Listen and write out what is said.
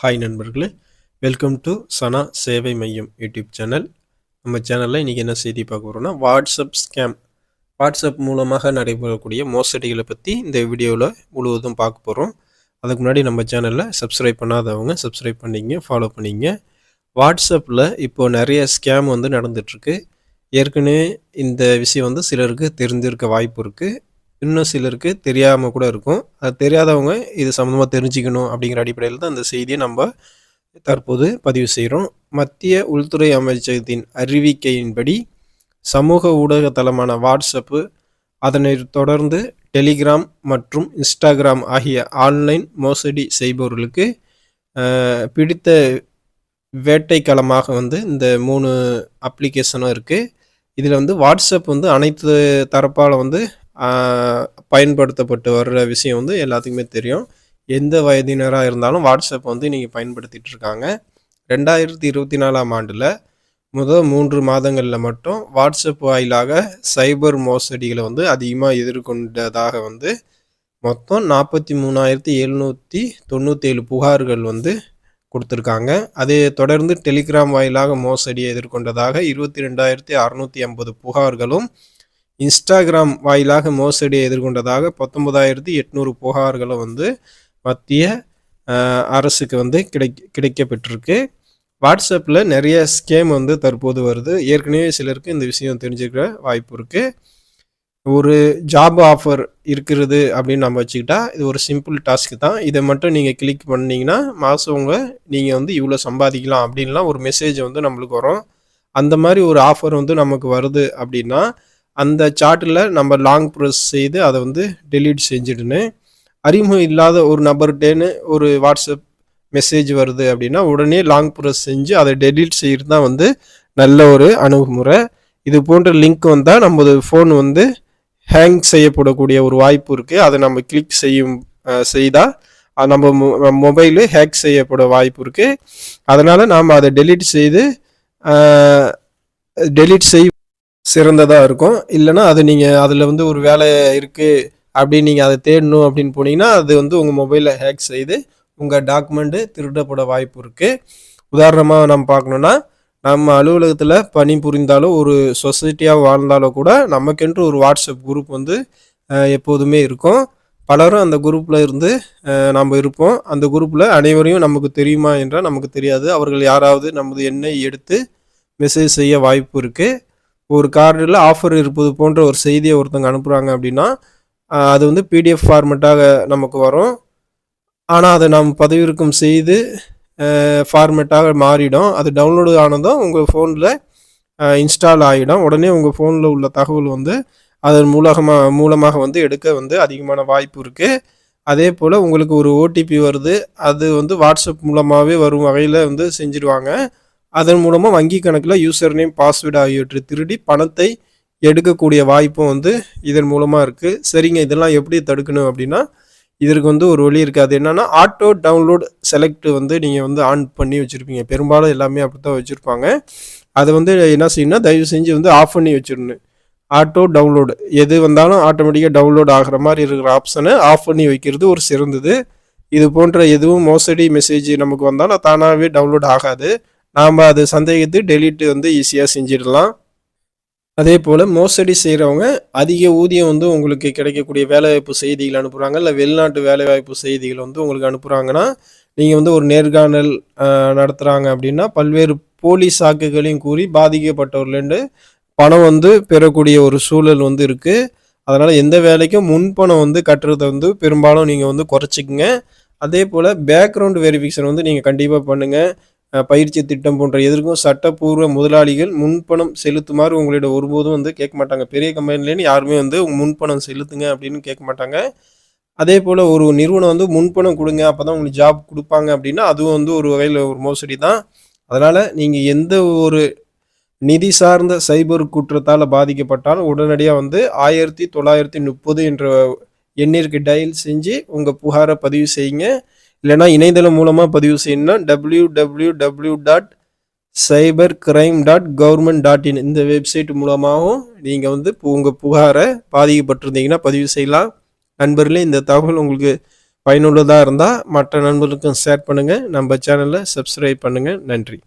Hi நண்பர்களே, welcome to சனா சேவை மையம் யூடியூப் சேனல். நம்ம சேனலில் இன்றைக்கி என்ன செய்தி பார்க்க போகிறோம்னா, வாட்ஸ்அப் ஸ்கேம், வாட்ஸ்அப் மூலமாக நடைபெறக்கூடிய மோசடிகளை பற்றி இந்த வீடியோவில் முழுவதும் பார்க்க போகிறோம். அதுக்கு முன்னாடி நம்ம சேனலில் சப்ஸ்கிரைப் பண்ணாதவங்க சப்ஸ்கிரைப் பண்ணிங்க, ஃபாலோ பண்ணிங்க. வாட்ஸ்அப்பில் இப்போது நிறைய ஸ்கேம் வந்து நடந்துகிட்ருக்கு. ஏற்கனவே இந்த விஷயம் வந்து சிலருக்கு தெரிஞ்சிருக்க வாய்ப்பு இருக்குது, இன்னும் சிலருக்கு தெரியாமல் கூட இருக்கும். அது தெரியாதவங்க இது சம்மந்தமாக தெரிஞ்சுக்கணும் அப்படிங்கிற அடிப்படையில் தான் இந்த செய்தியை நம்ம தற்போது பதிவு செய்கிறோம். மத்திய உள்துறை அமைச்சகத்தின் அறிவிக்கையின்படி சமூக ஊடக தளமான வாட்ஸ்அப்பு, அதனை தொடர்ந்து டெலிகிராம் மற்றும் இன்ஸ்டாகிராம் ஆகிய ஆன்லைன் மோசடி செய்பவர்களுக்கு பிடித்த வேட்டைக்களமாக வந்து இந்த 3 அப்ளிகேஷனும் இருக்குது. இதில் வந்து வாட்ஸ்அப் வந்து அனைத்து தரப்பால் வந்து பயன்படுத்தப்பட்டு வர்ற விஷயம் வந்து எல்லாத்துக்குமே தெரியும். எந்த வயதினராக இருந்தாலும் வாட்ஸ்அப் வந்து நீங்கள் பயன்படுத்திகிட்டு இருக்காங்க. 2024ஆம் ஆண்டில் முதல் 3 மாதங்களில் மட்டும் வாட்ஸ்அப் வாயிலாக சைபர் மோசடிகளை வந்து அதிகமாக எதிர்கொண்டதாக வந்து மொத்தம் 43,797 புகார்கள் வந்து கொடுத்துருக்காங்க. அதை தொடர்ந்து டெலிகிராம் வாயிலாக மோசடியை எதிர்கொண்டதாக 22,650 புகார்களும், இன்ஸ்டாகிராம் வாயிலாக மோசடியை எதிர்கொண்டதாக 19,800 புகார்களும் வந்து மத்திய அரசுக்கு வந்து கிடைக்கப்பெற்றிருக்கு. வாட்ஸ்அப்பில் நிறைய ஸ்கேம் வந்து தற்போது வருது. ஏற்கனவே சிலருக்கு இந்த விஷயம் தெரிஞ்சுக்கிற வாய்ப்பு இருக்குது. ஒரு ஜாப் ஆஃபர் இருக்கிறது அப்படின்னு நம்ம வச்சுக்கிட்டா, இது ஒரு சிம்பிள் டாஸ்க்கு தான். இதை மட்டும் நீங்கள் கிளிக் பண்ணிங்கன்னா மாதம் நீங்கள் வந்து இவ்வளோ சம்பாதிக்கலாம் அப்படின்லாம் ஒரு மெசேஜ் வந்து நம்மளுக்கு வரும். அந்த மாதிரி ஒரு ஆஃபர் வந்து நமக்கு வருது அப்படின்னா, அந்த சார்ட்டில் நம்ம லாங் ப்ரெஸ் செய்து அதை வந்து டெலீட் செஞ்சிடுன்னு, அறிமுகம் இல்லாத ஒரு நபர்கிட்டேன்னு ஒரு வாட்ஸ்அப் மெசேஜ் வருது அப்படின்னா உடனே லாங் ப்ரெஸ் செஞ்சு அதை டெலீட் செய்கிறது தான் வந்து நல்ல ஒரு அணுகுமுறை. இது போன்ற லிங்க் வந்தால் நமது ஃபோன் வந்து ஹேங் செய்யப்படக்கூடிய ஒரு வாய்ப்பு இருக்குது. அதை நம்ம கிளிக் செய்தால் நம்ம மொபைலு ஹேக் செய்யப்பட வாய்ப்பு இருக்குது. அதனால் நாம் அதை டெலீட் செய் சிறந்ததாக இருக்கும். இல்லைனா அது நீங்கள் அதில் வந்து ஒரு வேலை இருக்குது அப்படின்னு நீங்கள் அதை தேடணும் அப்படின்னு போனீங்கன்னா அது வந்து உங்கள் மொபைலில் ஹேக் செய்து உங்கள் டாக்குமெண்ட்டு திருடப்பட வாய்ப்பு இருக்குது. உதாரணமாக நம்ம பார்க்கணுன்னா, நம்ம அலுவலகத்தில் பணி புரிந்தாலோ ஒரு சொசைட்டியாக வாழ்ந்தாலோ கூட நமக்கென்று ஒரு வாட்ஸ்அப் குரூப் வந்து எப்போதுமே இருக்கும். பலரும் அந்த குரூப்பில் இருந்து நம்ம இருப்போம். அந்த குரூப்பில் அனைவரையும் நமக்கு தெரியுமா என்றால் நமக்கு தெரியாது. அவர்கள் யாராவது நமது எண்ணை எடுத்து மெசேஜ் செய்ய வாய்ப்பு இருக்குது. ஒரு கார்டில் ஆஃபர் இருப்பது போன்ற ஒரு செய்தியை ஒருத்தவங்க அனுப்புகிறாங்க அப்படின்னா அது வந்து பிடிஎஃப் ஃபார்மெட்டாக நமக்கு வரும். ஆனால் அதை நாம் பதிவிறக்கம் செய்து ஃபார்மேட்டாக மாறிடும். அது டவுன்லோடு ஆனதும் உங்கள் ஃபோனில் இன்ஸ்டால் ஆகிடும். உடனே உங்கள் ஃபோனில் உள்ள தகவல் வந்து அதன் மூலமாக வந்து எடுக்க வந்து அதிகமான வாய்ப்பு இருக்குது. அதே போல் உங்களுக்கு ஒரு ஓடிபி வருது, அது வந்து வாட்ஸ்அப் மூலமாகவே வரும் வகையில் வந்து செஞ்சுடுவாங்க. அதன் மூலமாக வங்கி கணக்கில் யூசர் நேம், பாஸ்வேர்டு ஆகியவற்றை திருடி பணத்தை எடுக்கக்கூடிய வாய்ப்பும் வந்து இதன் மூலமாக இருக்குது. சரிங்க, இதெல்லாம் எப்படி தடுக்கணும் அப்படின்னா, இதற்கு வந்து ஒரு வழி இருக்குது. அது என்னென்னா, ஆட்டோ டவுன்லோட் செலக்ட் வந்து நீங்கள் வந்து ஆன் பண்ணி வச்சுருப்பீங்க. பெரும்பாலும் எல்லாமே அப்படி தான் வச்சுருப்பாங்க. அதை வந்து என்ன செய்யணும்னா, தயவு செஞ்சு வந்து ஆஃப் பண்ணி வச்சிடணும். ஆட்டோ டவுன்லோடு எது வந்தாலும் ஆட்டோமேட்டிக்காக டவுன்லோட் ஆகிற மாதிரி இருக்கிற ஆப்ஷனை ஆஃப் பண்ணி வைக்கிறது ஒரு சிறந்தது. இது போன்ற எதுவும் மோசடி மெசேஜ் நமக்கு வந்தாலும் தானாகவே டவுன்லோட் ஆகாது. நாம் அது சந்தேகத்து டெலீட் வந்து ஈஸியாக செஞ்சிடலாம். அதே போல் மோசடி செய்கிறவங்க அதிக ஊதியம் வந்து உங்களுக்கு கிடைக்கக்கூடிய வேலைவாய்ப்பு செய்திகள் அனுப்புகிறாங்க, இல்லை வெளிநாட்டு வேலைவாய்ப்பு செய்திகள் வந்து உங்களுக்கு அனுப்புகிறாங்கன்னா, நீங்கள் வந்து ஒரு நேர்காணல் நடத்துகிறாங்க அப்படின்னா பல்வேறு போலி சாக்குகளையும் கூறி பாதிக்கப்பட்டவர்களேருந்து பணம் வந்து பெறக்கூடிய ஒரு சூழல் வந்து இருக்குது. அதனால் எந்த வேலைக்கும் முன்பணம் வந்து கட்டுறதை வந்து பெரும்பாலும் நீங்கள் வந்து குறைச்சிக்கங்க. அதே போல் பேக்ரவுண்ட் வெரிஃபிகேஷன் வந்து நீங்கள் கண்டிப்பாக பண்ணுங்கள். பயிற்சி திட்டம் போன்ற எதற்கும் சட்டப்பூர்வ முதலாளிகள் முன்பணம் செலுத்துமாறு உங்களிடம் ஒருபோதும் வந்து கேட்க மாட்டாங்க. பெரிய கம்பெனிலேன்னு யாருமே வந்து முன்பணம் செலுத்துங்க அப்படின்னு கேட்க மாட்டாங்க. அதே போல் ஒரு நிறுவனம் வந்து முன்பணம் கொடுங்க அப்போ தான் உங்களுக்கு ஜாப் கொடுப்பாங்க அப்படின்னா அதுவும் வந்து ஒரு வகையில் ஒரு மோசடி தான். அதனால் நீங்கள் எந்த ஒரு நிதி சார்ந்த சைபர் குற்றத்தால் பாதிக்கப்பட்டாலும் உடனடியாக வந்து 1930 என்ற எண்ணிற்கு டயல் செஞ்சு உங்கள் புகாரை பதிவு செய்யுங்க. இல்லைனா இணையதளம் மூலமாக பதிவு செய்யணும்னா www.cybercrime.government.in இந்த வெப்சைட் மூலமாகவும் நீங்கள் வந்து உங்கள் புகாரை பாதிக்கப்பட்டிருந்தீங்கன்னா பதிவு செய்யலாம். நண்பர்களே, இந்த தகவல் உங்களுக்கு பயனுள்ளதாக இருந்தால் மற்ற நண்பர்களுக்கும் ஷேர் பண்ணுங்கள். நம்ம சேனலை சப்ஸ்கிரைப் பண்ணுங்கள். நன்றி.